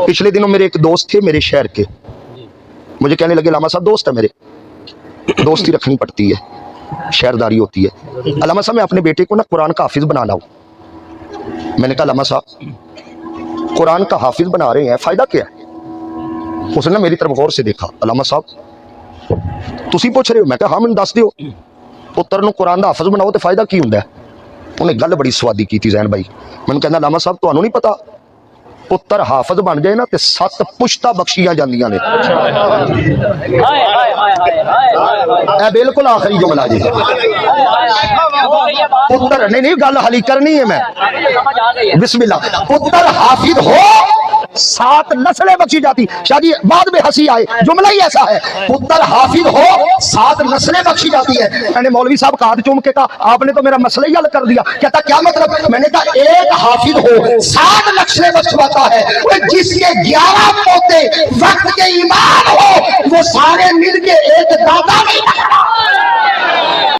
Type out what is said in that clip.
पिछले दिनों मेरे एक दोस्त थे मेरे शहर के, मुझे कहने लगे अल्लामा साहब दोस्त है मेरे, दोस्ती रखनी पड़ती है, शहरदारी होती है। अल्लामा साहब मैं अपने बेटे को ना कुरान का हाफिज बनाना हूँ। मैंने कहा अल्लामा साहब कुरान का हाफिज बना रहे हैं, फायदा क्या है? उसने ना मेरी तरफ गौर से देखा, अल्लामा साहब तुसी पूछ रहे हो? मैं कहा हाँ मैंने दस दियो, पुत्र नूं कुरान दा हाफिज बनाओ तो फायदा की हुंदा है? उन्हें गल बड़ी स्वादी की थी जैन भाई। मैंने कहना अल्लामा साहब तुहानू नहीं पता पुत्र हाफिज बन जाए ना तो 7 पुश्ता बख्शियां जांदियां ने। बिल्कुल आखिरी जुमला जी, पुत्र नहीं गल हली करनी है मैं, बिस्मिल्लाह। पुत्र हाफिज हो 7 नस्लें बख्शी जाती। शादी बाद में हंसी आए, जुमला ही ऐसा है, पुत्र हाफिज हो 7 नस्लें बख्शी जाती है। मैंने मौलवी साहब का हाथ चूम के कहा आपने तो मेरा मसला ही हल कर दिया। कहता क्या मतलब? मैंने कहा एक हाफिज हो 7 नस्लें बख्शवाता है, जिसके 11 पोते वक्त के ईमान हो वो सारे मिल के